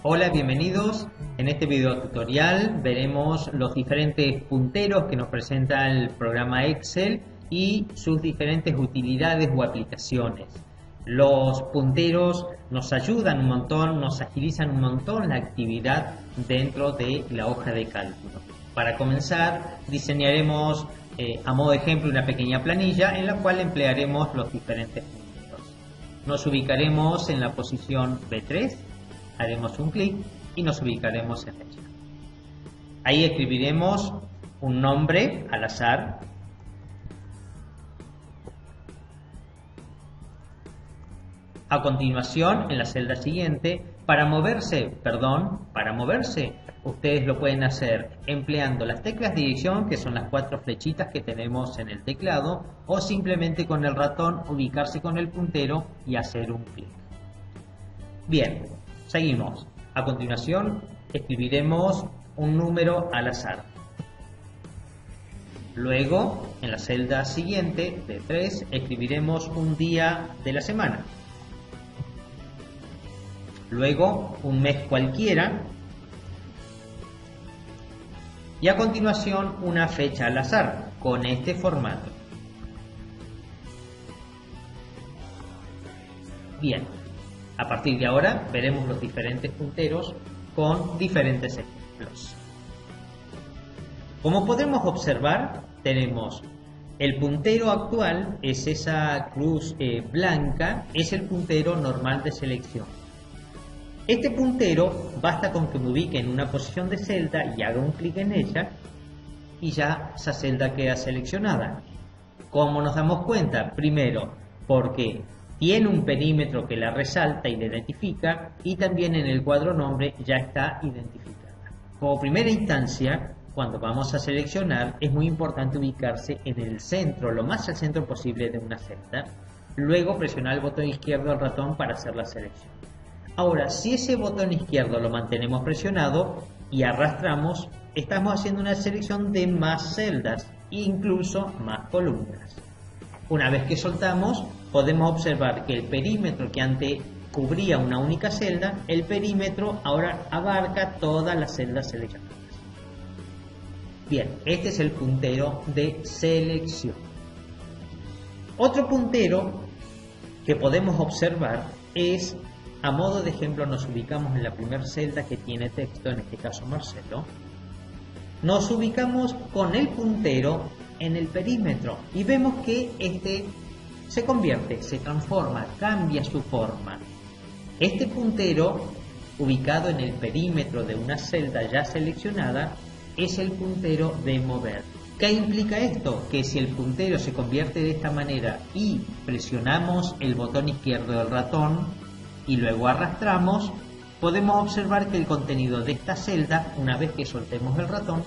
Hola, bienvenidos. En este video tutorial veremos los diferentes punteros que nos presenta el programa Excel y sus diferentes utilidades o aplicaciones. Los punteros nos ayudan un montón, nos agilizan un montón la actividad dentro de la hoja de cálculo. Para comenzar, diseñaremos a modo de ejemplo una pequeña planilla en la cual emplearemos los diferentes punteros. Nos ubicaremos en la posición B3. Haremos un clic y nos ubicaremos en ella. Ahí escribiremos un nombre al azar. A continuación, en la celda siguiente, para moverse, ustedes lo pueden hacer empleando las teclas de dirección, que son las 4 flechitas que tenemos en el teclado, o simplemente con el ratón ubicarse con el puntero y hacer un clic. Bien. Seguimos. A continuación escribiremos un número al azar. Luego, en la celda siguiente, de 3, escribiremos un día de la semana. Luego, un mes cualquiera. Y a continuación, una fecha al azar, con este formato. Bien. A partir de ahora veremos los diferentes punteros con diferentes ejemplos. Como podemos observar, tenemos el puntero actual, es esa cruz blanca, es el puntero normal de selección. Este puntero basta con que me ubique en una posición de celda y haga un clic en ella y ya esa celda queda seleccionada. ¿Cómo nos damos cuenta? Primero, porque tiene un perímetro que la resalta y la identifica, y también en el cuadro nombre ya está identificada. Como primera instancia, cuando vamos a seleccionar, es muy importante ubicarse en el centro, lo más al centro posible de una celda. Luego presionar el botón izquierdo del ratón para hacer la selección. Ahora, si ese botón izquierdo lo mantenemos presionado y arrastramos, estamos haciendo una selección de más celdas, incluso más columnas. Una vez que soltamos, podemos observar que el perímetro que antes cubría una única celda, el perímetro ahora abarca todas las celdas seleccionadas. Bien, este es el puntero de selección. Otro puntero que podemos observar es, a modo de ejemplo, nos ubicamos en la primera celda que tiene texto, en este caso Marcelo. Nos ubicamos con el puntero en el perímetro y vemos que este se convierte, se transforma, cambia su forma. Este puntero, ubicado en el perímetro de una celda ya seleccionada, es el puntero de mover. ¿Qué implica esto? Que si el puntero se convierte de esta manera y presionamos el botón izquierdo del ratón y luego arrastramos, podemos observar que el contenido de esta celda, una vez que soltemos el ratón,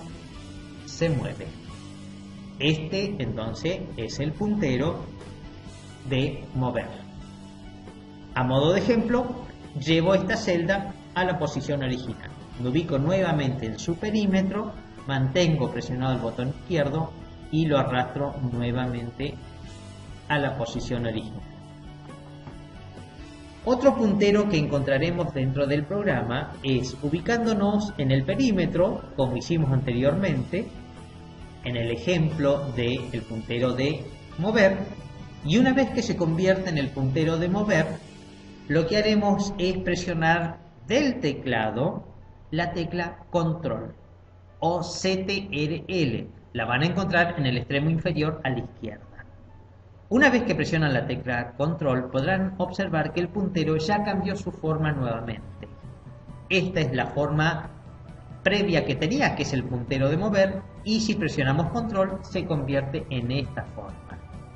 se mueve. Este entonces es el puntero de mover. A modo de ejemplo, llevo esta celda a la posición original. Me ubico nuevamente en su perímetro, mantengo presionado el botón izquierdo y lo arrastro nuevamente a la posición original. Otro puntero que encontraremos dentro del programa es ubicándonos en el perímetro, como hicimos anteriormente, en el ejemplo del puntero de mover, y una vez que se convierte en el puntero de mover, lo que haremos es presionar del teclado la tecla control o CTRL. La van a encontrar en el extremo inferior a la izquierda. Una vez que presionan la tecla control, podrán observar que el puntero ya cambió su forma nuevamente. Esta es la forma previa que tenía, que es el puntero de mover, y si presionamos control se convierte en esta forma.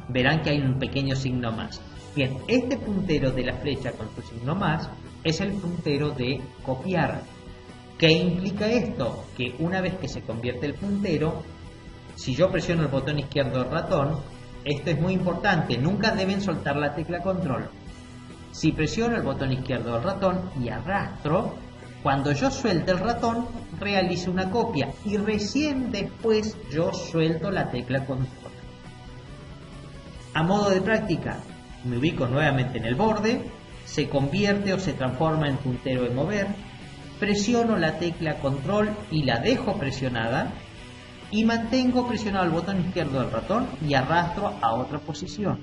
Verán que hay un pequeño signo más. Bien, este puntero de la flecha con su signo más es el puntero de copiar. ¿Qué implica esto? Que una vez que se convierte el puntero, si yo presiono el botón izquierdo del ratón, esto es muy importante, nunca deben soltar la tecla control. Si presiono el botón izquierdo del ratón y arrastro, cuando yo suelte el ratón, realizo una copia y recién después yo suelto la tecla control. A modo de práctica, Me ubico nuevamente en el borde, se convierte o se transforma en puntero de mover, presiono la tecla control y la dejo presionada y mantengo presionado el botón izquierdo del ratón y arrastro a otra posición.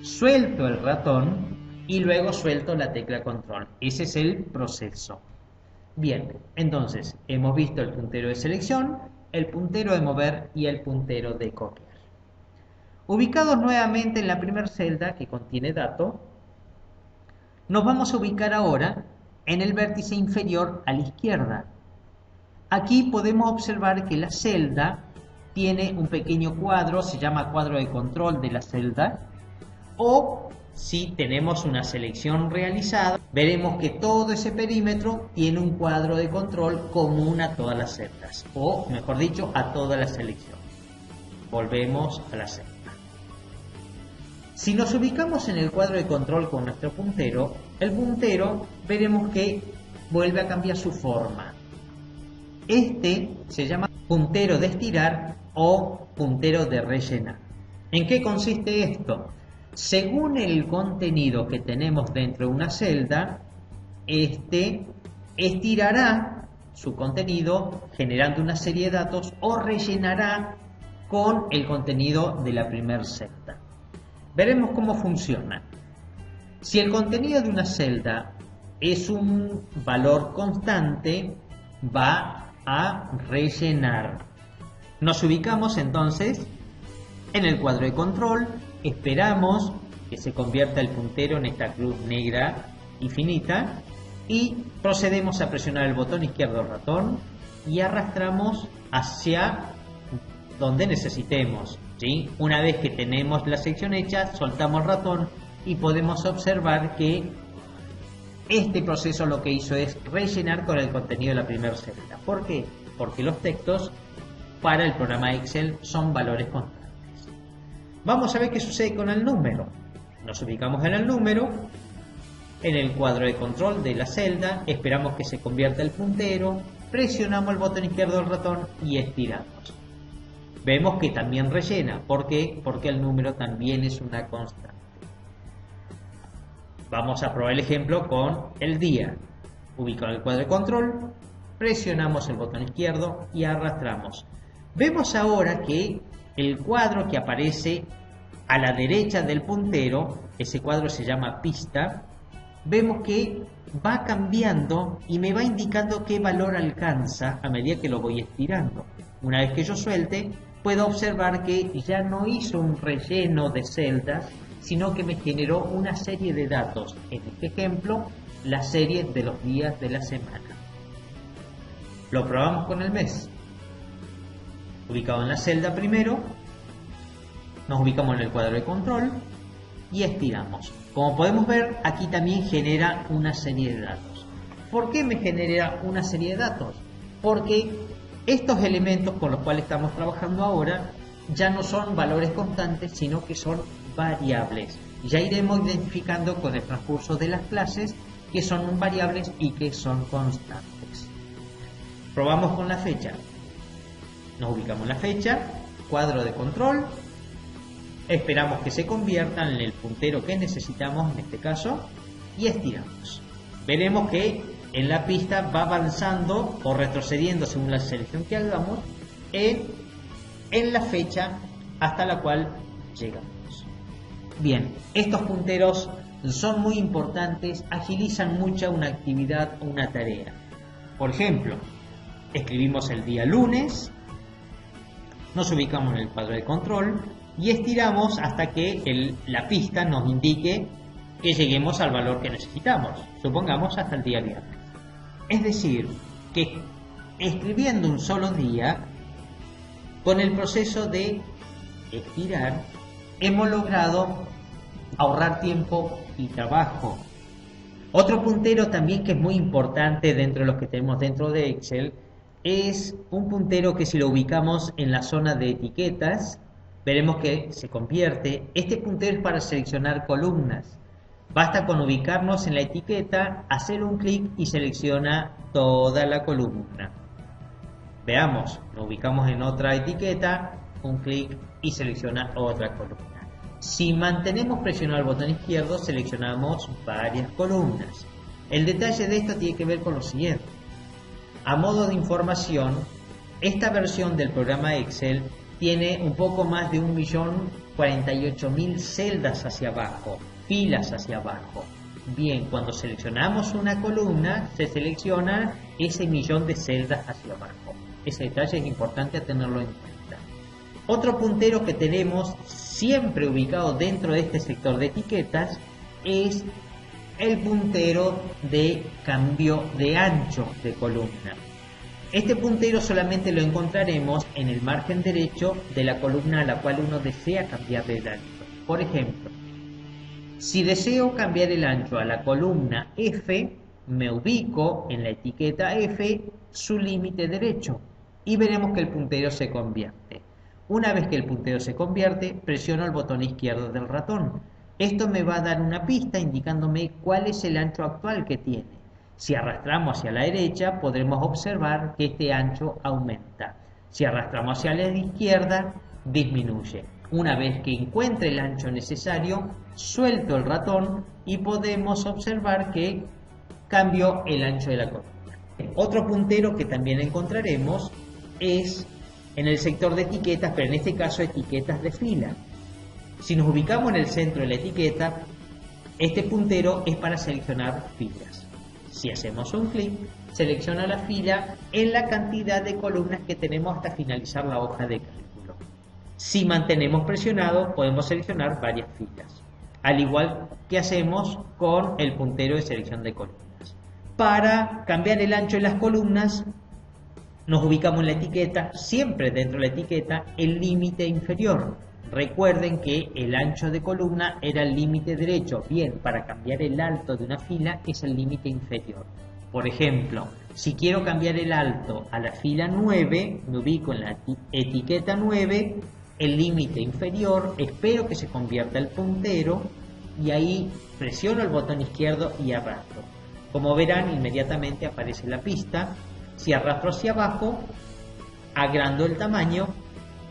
Suelto el ratón y luego suelto la tecla control. Ese es el proceso. Bien, entonces hemos visto el puntero de selección, el puntero de mover y el puntero de copiar. Ubicados nuevamente en la primera celda que contiene dato, nos vamos a ubicar ahora en el vértice inferior a la izquierda. Aquí podemos observar que la celda tiene un pequeño cuadro, se llama cuadro de control de la celda, o si tenemos una selección realizada, veremos que todo ese perímetro tiene un cuadro de control común a todas las celdas, o mejor dicho, a toda la selección. Volvemos a la celda. Si nos ubicamos en el cuadro de control con nuestro puntero, el puntero veremos que vuelve a cambiar su forma. Este se llama puntero de estirar o puntero de rellenar. ¿En qué consiste esto? Según el contenido que tenemos dentro de una celda, este estirará su contenido generando una serie de datos o rellenará con el contenido de la primera celda. Veremos cómo funciona. Si el contenido de una celda es un valor constante, va a rellenar. Nos ubicamos entonces en el cuadro de control, esperamos que se convierta el puntero en esta cruz negra infinita y procedemos a presionar el botón izquierdo del ratón y arrastramos hacia donde necesitemos. ¿Sí? Una vez que tenemos la sección hecha, soltamos el ratón y podemos observar que este proceso lo que hizo es rellenar con el contenido de la primera celda. ¿Por qué? Porque los textos para el programa Excel son valores constantes. Vamos a ver qué sucede con el número. Nos ubicamos en el número, en el cuadro de control de la celda, esperamos que se convierta el puntero, presionamos el botón izquierdo del ratón y estiramos. Vemos que también rellena. ¿Por qué? Porque el número también es una constante. Vamos a probar el ejemplo con el día. Ubicado en el cuadro de control, presionamos el botón izquierdo y arrastramos. Vemos ahora que el cuadro que aparece a la derecha del puntero, ese cuadro se llama pista, vemos que va cambiando y me va indicando qué valor alcanza a medida que lo voy estirando. Una vez que yo suelte, puedo observar que ya no hizo un relleno de celdas, sino que me generó una serie de datos. En este ejemplo, la serie de los días de la semana. Lo probamos con el mes. Ubicado en la celda primero, nos ubicamos en el cuadro de control y estiramos. Como podemos ver, aquí también genera una serie de datos. ¿Por qué me genera una serie de datos? Porque estos elementos con los cuales estamos trabajando ahora ya no son valores constantes, sino que son variables. Ya iremos identificando con el transcurso de las clases que son variables y que son constantes. Probamos con la fecha. Nos ubicamos en la fecha, cuadro de control, esperamos que se convierta en el puntero que necesitamos en este caso y estiramos. Veremos que en la pista va avanzando o retrocediendo según la selección que hagamos en la fecha hasta la cual llegamos. Bien, estos punteros son muy importantes, agilizan mucho una actividad o una tarea. Por ejemplo, escribimos el día lunes, nos ubicamos en el cuadro de control y estiramos hasta que la pista nos indique que lleguemos al valor que necesitamos, supongamos hasta el día viernes. Es decir, que escribiendo un solo día, con el proceso de estirar, hemos logrado ahorrar tiempo y trabajo. Otro puntero también que es muy importante dentro de los que tenemos dentro de Excel es un puntero que si lo ubicamos en la zona de etiquetas, veremos que se convierte. Este puntero es para seleccionar columnas. Basta con ubicarnos en la etiqueta, hacer un clic y selecciona toda la columna. Veamos, nos ubicamos en otra etiqueta, un clic y selecciona otra columna. Si mantenemos presionado el botón izquierdo, seleccionamos varias columnas. El detalle de esto tiene que ver con lo siguiente. A modo de información, esta versión del programa Excel tiene un poco más de 1.048.000 celdas hacia abajo, filas hacia abajo. Bien, cuando seleccionamos una columna, se selecciona ese millón de celdas hacia abajo. Ese detalle es importante tenerlo en cuenta. Otro puntero que tenemos siempre ubicado dentro de este sector de etiquetas es el puntero de cambio de ancho de columna. Este puntero solamente lo encontraremos en el margen derecho de la columna a la cual uno desea cambiar el ancho. Por ejemplo, si deseo cambiar el ancho a la columna F, me ubico en la etiqueta F, su límite derecho, y veremos que el puntero se convierte. Una vez que el puntero se convierte, presiono el botón izquierdo del ratón. Esto me va a dar una pista indicándome cuál es el ancho actual que tiene. Si arrastramos hacia la derecha, podremos observar que este ancho aumenta. Si arrastramos hacia la izquierda, disminuye. Una vez que encuentre el ancho necesario, suelto el ratón y podemos observar que cambió el ancho de la columna. Otro puntero que también encontraremos es en el sector de etiquetas, pero en este caso etiquetas de fila. Si nos ubicamos en el centro de la etiqueta, este puntero es para seleccionar filas. Si hacemos un clic, selecciona la fila en la cantidad de columnas que tenemos hasta finalizar la hoja de cálculo. Si mantenemos presionado, podemos seleccionar varias filas, al igual que hacemos con el puntero de selección de columnas. Para cambiar el ancho de las columnas, nos ubicamos en la etiqueta, siempre dentro de la etiqueta, el límite inferior. Recuerden que el ancho de columna era el límite derecho. Bien, para cambiar el alto de una fila es el límite inferior. Por ejemplo, si quiero cambiar el alto a la fila 9, me ubico en la etiqueta 9, el límite inferior, espero que se convierta el puntero y ahí presiono el botón izquierdo y arrastro. Como verán, inmediatamente aparece la pista. Si arrastro hacia abajo, agrando el tamaño,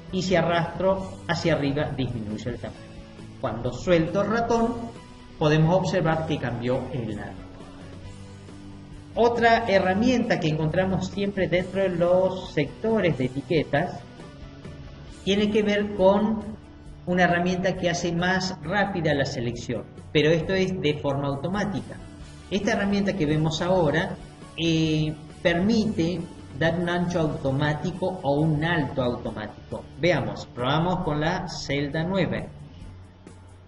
y si arrastro hacia arriba, disminuye el tamaño. Cuando suelto el ratón, podemos observar que cambió el alto. Otra herramienta que encontramos siempre dentro de los sectores de etiquetas tiene que ver con una herramienta que hace más rápida la selección, pero esto es de forma automática. Esta herramienta que vemos ahora permite dar un ancho automático o un alto automático. Veamos, probamos con la celda 9.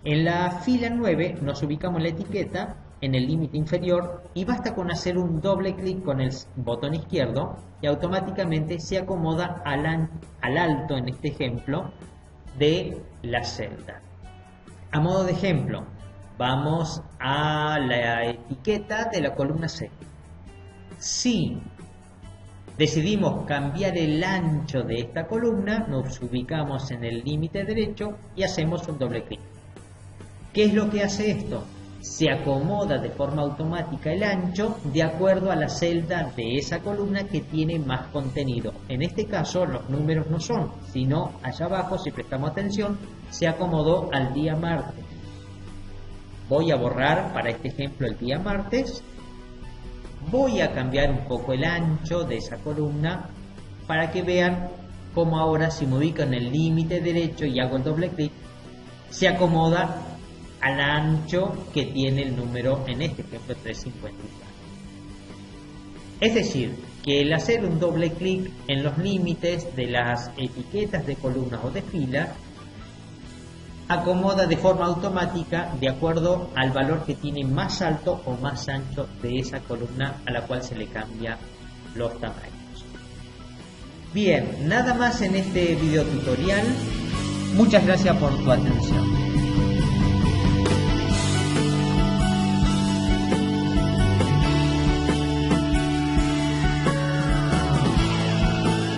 En la fila 9 nos ubicamos en la etiqueta, en el límite inferior, y basta con hacer un doble clic con el botón izquierdo y automáticamente se acomoda al alto, en este ejemplo, de la celda. A modo de ejemplo, vamos a la etiqueta de la columna C. Si decidimos cambiar el ancho de esta columna, nos ubicamos en el límite derecho y hacemos un doble clic. ¿Qué es lo que hace esto? Se acomoda de forma automática el ancho de acuerdo a la celda de esa columna que tiene más contenido. En este caso los números no son, sino allá abajo, si prestamos atención, se acomodó al día martes. Voy a borrar para este ejemplo el día martes. Voy a cambiar un poco el ancho de esa columna para que vean cómo ahora, si me ubico en el límite derecho y hago el doble clic, se acomoda al ancho que tiene el número, en este ejemplo 354. Es decir, que el hacer un doble clic en los límites de las etiquetas de columnas o de filas acomoda de forma automática de acuerdo al valor que tiene más alto o más ancho de esa columna a la cual se le cambia los tamaños. Bien, nada más en este video tutorial. Muchas gracias por tu atención.